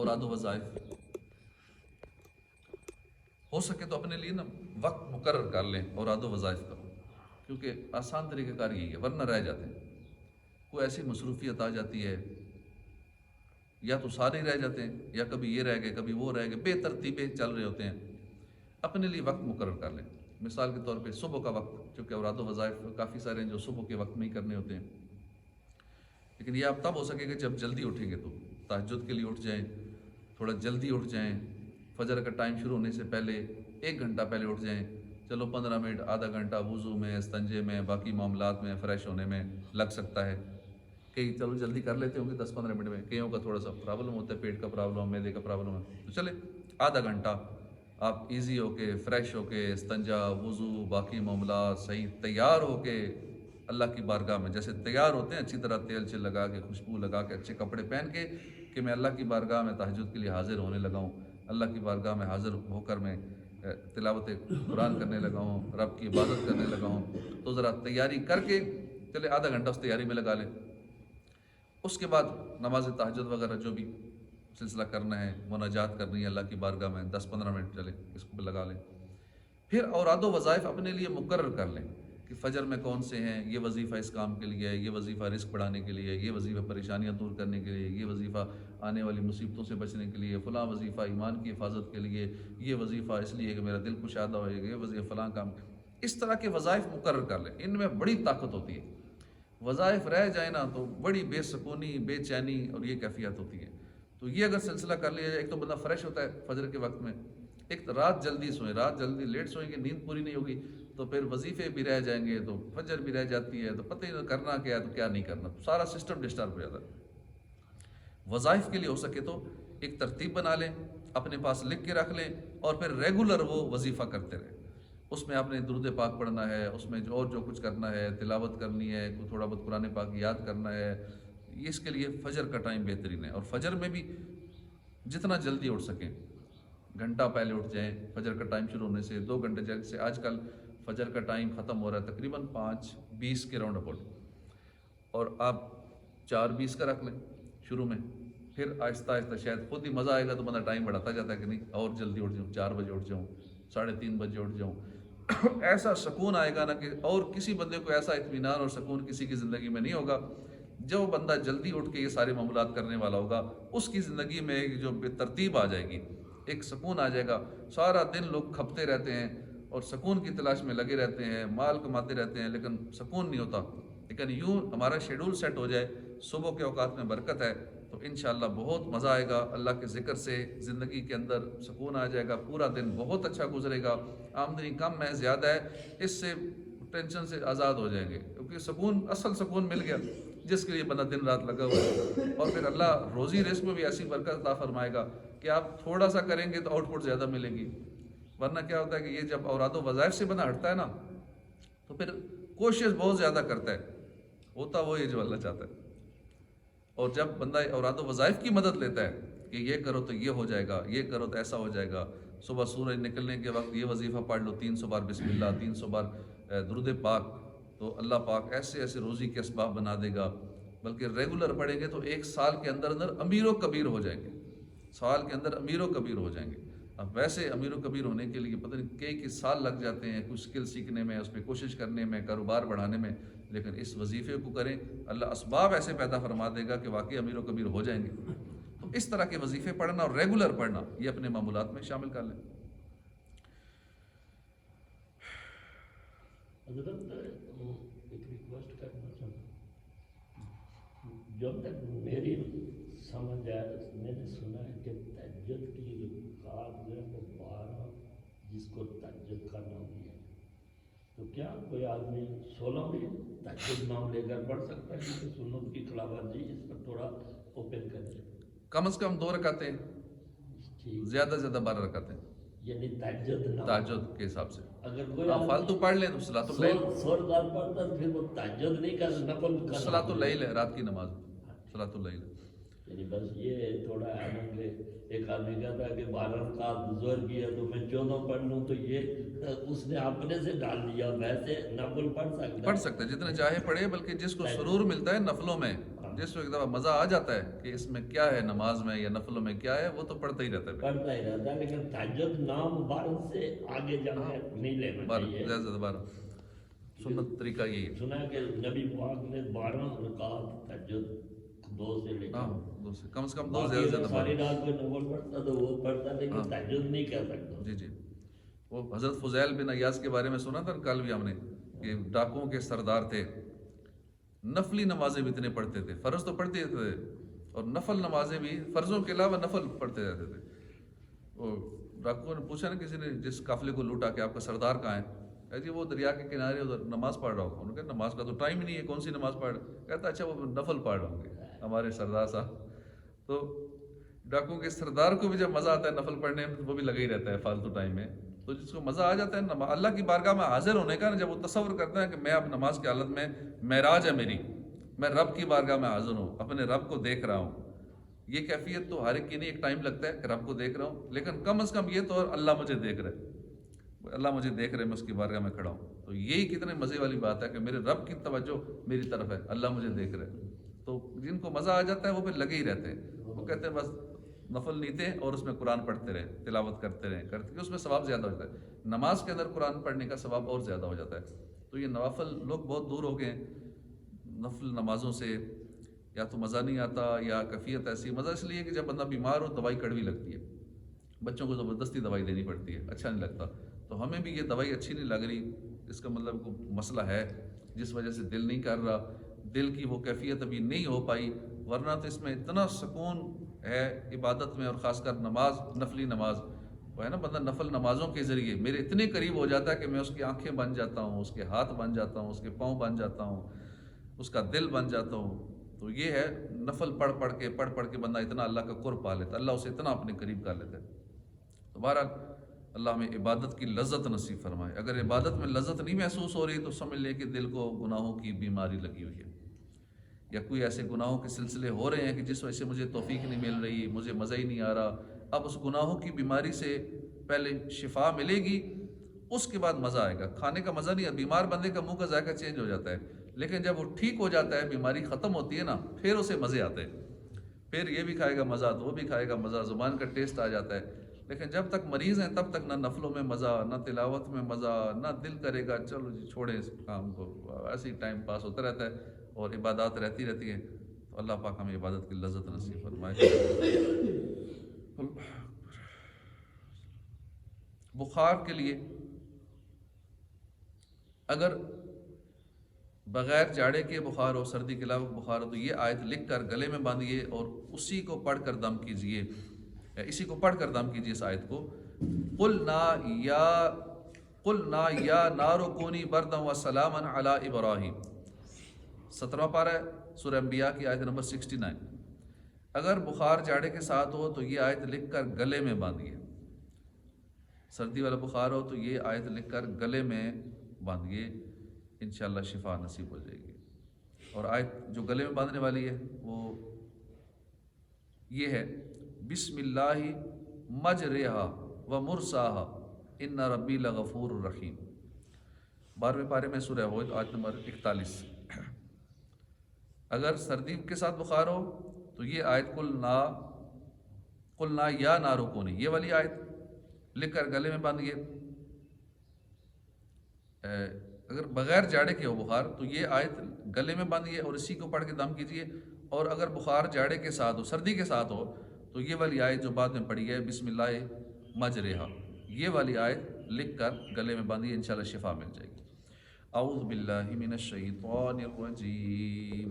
اوراد و وظائف ہو سکے تو اپنے لیے نا وقت مقرر کر لیں اوراد و وظائف کا، کیونکہ آسان طریقہ کار یہی ہے، ورنہ رہ جاتے ہیں۔ کوئی ایسی مصروفیت آ جاتی ہے، یا تو سارے رہ جاتے ہیں، یا کبھی یہ رہ گئے کبھی وہ رہ گئے، بے ترتیبیں چل رہے ہوتے ہیں۔ اپنے لیے وقت مقرر کر لیں، مثال کے طور پہ صبح کا وقت، چونکہ اوراد و وظائف کافی سارے ہیں جو صبح کے وقت میں ہی کرنے ہوتے ہیں، لیکن یہ اب تب ہو سکے گا جب جلدی اٹھیں گے، تو تہجد کے لیے اٹھ جائیں، تھوڑا جلدی اٹھ جائیں، فجر کا ٹائم شروع ہونے سے پہلے 1 گھنٹہ پہلے اٹھ جائیں، چلو 15 منٹ آدھا گھنٹہ وضو میں، استنجے میں، باقی معاملات میں، فریش ہونے میں لگ سکتا ہے۔ کئی چلو جلدی کر لیتے ہوں گے 10-15 منٹ میں، کئیوں کا تھوڑا سا پرابلم ہوتا ہے، پیٹ کا پرابلم، معدے کا پرابلم ہے، تو چلے آدھا گھنٹہ آپ ایزی ہو کے، فریش ہو کے، استنجا، وضو، باقی معاملات صحیح تیار ہو کے اللہ کی بارگاہ میں، جیسے تیار ہوتے ہیں اچھی طرح تیل چل لگا کے، خوشبو لگا کے، اچھے کپڑے پہن کے، کہ میں اللہ کی بارگاہ میں تہجد کے لیے حاضر ہونے لگا ہوں، اللہ کی بارگاہ میں حاضر ہو کر میں تلاوت قرآن کرنے لگا ہوں، رب کی عبادت کرنے لگا ہوں، تو ذرا تیاری کر کے چلے آدھا گھنٹہ اس تیاری میں لگا لیں۔ اس کے بعد نماز تہجد وغیرہ جو بھی سلسلہ کرنا ہے، مناجات کرنی ہے اللہ کی بارگاہ میں، 10-15 منٹ چلے اس کو لگا لیں۔ پھر اوراد و وظائف اپنے لیے مقرر کر لیں کہ فجر میں کون سے ہیں، یہ وظیفہ اس کام کے لیے ہے، یہ وظیفہ رزق بڑھانے کے لیے ہے، یہ وظیفہ پریشانیاں دور کرنے کے لیے، یہ وظیفہ آنے والی مصیبتوں سے بچنے کے لیے، فلاں وظیفہ ایمان کی حفاظت کے لیے، یہ وظیفہ اس لیے کہ میرا دل کشادہ ہوئے گا، یہ وظیفہ فلاں کام۔ اس طرح کے وظائف مقرر کر لیں، ان میں بڑی طاقت ہوتی ہے۔ وظائف رہ جائے نا تو بڑی بے سکونی، بے چینی اور یہ کیفیت ہوتی ہے۔ تو یہ اگر سلسلہ کر لیا جائے، ایک تو بندہ فریش ہوتا ہے فجر کے وقت میں، ایک تو رات جلدی سوئیں، رات جلدی لیٹ سوئیں گے، نیند پوری نہیں ہوگی تو پھر وظیفے بھی رہ جائیں گے، تو فجر بھی رہ جاتی ہے، تو پتہ ہی نہیں کرنا کیا ہے تو کیا نہیں کرنا، تو سارا سسٹم ڈسٹرب ہو جاتا ہے۔ وظائف کے لیے ہو سکے تو ایک ترتیب بنا لیں، اپنے پاس لکھ کے رکھ لیں، اور پھر ریگولر وہ وظیفہ کرتے رہیں۔ اس میں آپ نے درود پاک پڑھنا ہے، اس میں جو کچھ کرنا ہے، تلاوت کرنی ہے، کوئی تھوڑا بہت قرآن پاک یاد کرنا ہے۔ اس کے لیے فجر کا ٹائم بہترین ہے، اور فجر میں بھی جتنا جلدی اٹھ سکیں، گھنٹہ پہلے اٹھ جائیں، فجر کا ٹائم شروع ہونے سے 2 گھنٹے جلد سے، آج کل فجر کا ٹائم ختم ہو رہا ہے تقریباً 5:20 کے راؤنڈ اباؤٹ، اور آپ 4:20 کا رکھ لیں شروع میں، پھر آہستہ آہستہ شاید خود ہی مزہ آئے گا تو بندہ ٹائم بڑھاتا جاتا ہے کہ نہیں اور جلدی اٹھ جاؤں، 4 بجے اٹھ جاؤں، 3:30 بجے اٹھ جاؤں۔ ایسا سکون آئے گا نا کہ اور کسی بندے کو ایسا اطمینان اور سکون کسی کی زندگی میں نہیں ہوگا۔ جو بندہ جلدی اٹھ کے یہ سارے معاملات کرنے والا ہوگا، اس کی زندگی میں ایک جو بے ترتیب آ جائے گی، ایک سکون آ جائے گا۔ سارا دن لوگ کھپتے رہتے ہیں اور سکون کی تلاش میں لگے رہتے ہیں، مال کماتے رہتے ہیں، لیکن سکون نہیں ہوتا۔ لیکن یوں ہمارا شیڈول سیٹ ہو جائے، صبح کے اوقات میں برکت ہے، تو انشاءاللہ بہت مزہ آئے گا۔ اللہ کے ذکر سے زندگی کے اندر سکون آ جائے گا، پورا دن بہت اچھا گزرے گا۔ آمدنی کم ہے زیادہ ہے، اس سے ٹینشن سے آزاد ہو جائیں گے، کیونکہ سکون، اصل سکون مل گیا جس کے لیے بندہ دن رات لگا ہوا ہے۔ اور پھر اللہ روزی رزق میں بھی ایسی برکت عطا فرمائے گا کہ آپ تھوڑا سا کریں گے تو آؤٹ پٹ زیادہ ملے گی۔ ورنہ کیا ہوتا ہے کہ یہ جب اوراد و وظائف سے بندہ ہٹتا ہے نا، تو پھر کوشش بہت زیادہ کرتا ہے، ہوتا وہ یہ جو اللہ چاہتا ہے۔ اور جب بندہ اوراد و وظائف کی مدد لیتا ہے کہ یہ کرو تو یہ ہو جائے گا، یہ کرو تو ایسا ہو جائے گا، صبح سورج نکلنے کے وقت یہ وظیفہ پڑھ لو 300 بار بسم اللہ، 300 بار درود پاک، تو اللہ پاک ایسے ایسے روزی کے اسباب بنا دے گا۔ بلکہ ریگولر پڑھیں گے تو 1 سال کے اندر اندر امیر و کبیر ہو جائیں گے، سال کے اندر امیر و کبیر ہو جائیں گے۔ اب ویسے امیر و کبیر ہونے کے لیے پتہ نہیں کئی سال لگ جاتے ہیں، کچھ اسکل سیکھنے میں، اس پہ کوشش کرنے میں، کاروبار بڑھانے میں، لیکن اس وظیفے کو کریں، اللہ اسباب ایسے پیدا فرما دے گا کہ واقعی امیر و کبیر ہو جائیں گے۔ تو اس طرح کے وظیفے پڑھنا اور ریگولر پڑھنا، یہ اپنے معمولات میں شامل کر لیں۔ حضرت ایک ریکویسٹ کرنا چاہتا ہوں، جب تک میری سمجھ آیا، میں نے سنا ہے کہ تہجد کی رکعت جو ہے وہ 12 جس کو تہجد کا نام دیا، تو کیا کوئی آدمی 16 میں تہجد نام لے کر پڑھ سکتا ہے؟ کیونکہ سنت کی خلاف ورزی، اس پر تھوڑا اوپن کریں۔ کم از کم 2 رکعتیں، زیادہ سے زیادہ 12 رکعتیں، یعنی تہجد نام تہجد کے حساب سے۔ اگر کوئی آپ فالتو پڑھ لیں تو صلاۃ اللیل، سور پڑھتا تو پھر وہ تہجد نہیں کر، نفل کرنا، صلاۃ اللیل ہے، رات کی نماز، صلاۃ اللیل۔ یعنی بس یہ تھوڑا آنند لے۔ ایک آدمی کہتا ہے کہ 12 رکعت ظہر کی ہے تو میں 14 پڑھ لوں، تو یہ اس نے اپنے سے ڈال دیا۔ ویسے نفل پڑھ سکتا ہے، پڑھ سکتا ہے جتنا چاہے پڑھے، بلکہ جس کو سرور ملتا ہے نفلوں میں، جس کو ایک دفعہ مزہ آ جاتا ہے کہ اس میں کیا ہے نماز میں یا نفلوں میں کیا ہے، وہ تو پڑھتا ہی رہتا ہے. پڑھتا ہی رہتا ہے، لیکن تہجد نام مبارک سے آگے جانا نہیں لینا بارہ چاہیے. زیادہ سے زیادہ 12 سنت طریقہ یہی ہے. سنا کہ نبی پاک نے 12 رکعت تہجد 2 سے لے ہاں کر دو سے کم سے کم 2 باقی زیادہ سے اگر زیادہ ساری 12. رات کوئی نماز پڑھتا تو وہ پڑھتا، لیکن تہجد نہیں کہہ سکتا. جی جی. وہ حضرت فضیل بن ایاز کے بارے میں سنا تھا کل بھی ہم نے کہ ڈاکوؤں کے سردار تھے، نفلی نمازیں بھی اتنے پڑھتے تھے، فرض تو پڑھتے تھے اور نفل نمازیں بھی فرضوں کے علاوہ نفل پڑھتے رہتے تھے. اور ڈاکوؤں نے پوچھا نا کسی نے جس قافلے کو لوٹا کہ آپ کا سردار کہاں ہے؟ کہا جی وہ دریا کے کنارے ادھر نماز پڑھ رہا ہوں. انہوں نے کہا نماز کا تو ٹائم ہی نہیں ہے، کون سی نماز پڑھ رہا؟ کہتا اچھا وہ نفل پڑھ رہا ہوں گے ہمارے سردار صاحب. تو ڈاکوؤں کے سردار کو بھی جب مزہ آتا ہے نفل پڑھنے میں، وہ بھی لگا ہی رہتا ہے فالتو ٹائم میں. تو جس کو مزہ آ جاتا ہے اللہ کی بارگاہ میں حاضر ہونے کا نا، جب وہ تصور کرتا ہے کہ میں اب نماز کی حالت میں معراج ہے میری، میں رب کی بارگاہ میں حاضر ہوں، اپنے رب کو دیکھ رہا ہوں. یہ کیفیت تو ہر ایک کی نہیں، ایک ٹائم لگتا ہے کہ رب کو دیکھ رہا ہوں، لیکن کم از کم یہ تو اللہ مجھے دیکھ رہا ہے، اللہ مجھے دیکھ رہے، میں اس کی بارگاہ میں کھڑا ہوں. تو یہی کتنے مزے والی بات ہے کہ میرے رب کی توجہ میری طرف ہے، اللہ مجھے دیکھ رہے. تو جن کو مزہ آ جاتا ہے وہ پھر لگے ہی رہتے ہیں. وہ کہتے ہیں بس نفل نیتے اور اس میں قرآن پڑھتے رہے، تلاوت کرتے رہے، کرتے اس میں ثواب زیادہ ہو جاتا ہے. نماز کے اندر قرآن پڑھنے کا ثواب اور زیادہ ہو جاتا ہے. تو یہ نوافل لوگ بہت دور ہو گئے ہیں نفل نمازوں سے، یا تو مزہ نہیں آتا یا کیفیت ایسی. مزہ اس لیے کہ جب بندہ بیمار ہو دوائی کڑوی لگتی ہے، بچوں کو زبردستی دوائی دینی پڑتی ہے، اچھا نہیں لگتا. تو ہمیں بھی یہ دوائی اچھی نہیں لگ رہی، اس کا مطلب کوئی مسئلہ ہے جس وجہ سے دل نہیں کر رہا، دل کی وہ کیفیت ابھی نہیں ہو پائی. ورنہ تو اس میں اتنا سکون ہے عبادت میں، اور خاص کر نماز، نفلی نماز وہ ہے نا، بندہ نفل نمازوں کے ذریعے میرے اتنے قریب ہو جاتا ہے کہ میں اس کی آنکھیں بن جاتا ہوں، اس کے ہاتھ بن جاتا ہوں، اس کے پاؤں بن جاتا ہوں، اس کا دل بن جاتا ہوں. تو یہ ہے نفل پڑھ پڑھ کے بندہ اتنا اللہ کا قرب پا لیتا ہے، اللہ اسے اتنا اپنے قریب کر لیتا ہے. تو بہرحال اللہ ہمیں عبادت کی لذت نصیب فرمائے. اگر عبادت میں لذت نہیں محسوس ہو رہی تو سمجھ لیں کہ دل کو گناہوں کی بیماری لگی ہوئی ہے، یا کوئی ایسے گناہوں کے سلسلے ہو رہے ہیں کہ جس وجہ سے مجھے توفیق نہیں مل رہی، مجھے مزہ ہی نہیں آ رہا. اب اس گناہوں کی بیماری سے پہلے شفا ملے گی، اس کے بعد مزہ آئے گا. کھانے کا مزہ نہیں ہے، بیمار بندے کا منہ کا ذائقہ چینج ہو جاتا ہے، لیکن جب وہ ٹھیک ہو جاتا ہے، بیماری ختم ہوتی ہے نا، پھر اسے مزے آتے ہیں. پھر یہ بھی کھائے گا مزہ تو وہ بھی کھائے گا مزہ، زبان کا ٹیسٹ آ جاتا ہے. لیکن جب تک مریض ہیں تب تک نہ نفلوں میں مزہ، نہ تلاوت میں مزہ، نہ دل کرے گا چلو جی چھوڑیں اس کام کو، ایسے ہی ٹائم پاس ہوتا رہتا ہے اور عبادات رہتی ہیں. تو اللہ پاک ہمیں عبادت کی لذت نصیب فرمائے. بخار کے لیے اگر بغیر جاڑے کے بخار ہو، سردی کے علاوہ بخار ہو، تو یہ آیت لکھ کر گلے میں باندھیے اور اسی کو پڑھ کر دم کیجیے، اسی کو پڑھ کر دم کیجیے اس آیت کو. قلنا یا نار کونی بردا وسلاما علی ابراہیم، 17واں پارہ ہے سورہ انبیاء کی آیت نمبر 69. اگر بخار جاڑے کے ساتھ ہو تو یہ آیت لکھ کر گلے میں باندھیے. سردی والا بخار ہو تو یہ آیت لکھ کر گلے میں باندھیے، انشاءاللہ شفا نصیب ہو جائے گی. اور آیت جو گلے میں باندھنے والی ہے وہ یہ ہے، بسم اللہ مجرہا و مرساہا ان ربی لغفور الرحیم. 12ویں پارے میں سورہ ہود آیت نمبر 41. اگر سردی کے ساتھ بخار ہو تو یہ آیت قلنا یا نارو کونی، یہ والی آیت لکھ کر گلے میں باندھیے. اگر بغیر جاڑے کے ہو بخار تو یہ آیت گلے میں باندھیے اور اسی کو پڑھ کے دم کیجیے. اور اگر بخار جاڑے کے ساتھ ہو، سردی کے ساتھ ہو، تو یہ والی آیت جو بعد میں پڑھی ہے بسم اللہ مجرہا، یہ والی آیت لکھ کر گلے میں باندھیے، انشاءاللہ شفا مل جائے گی. اعوذ باللہ من الشیطان الرجیم.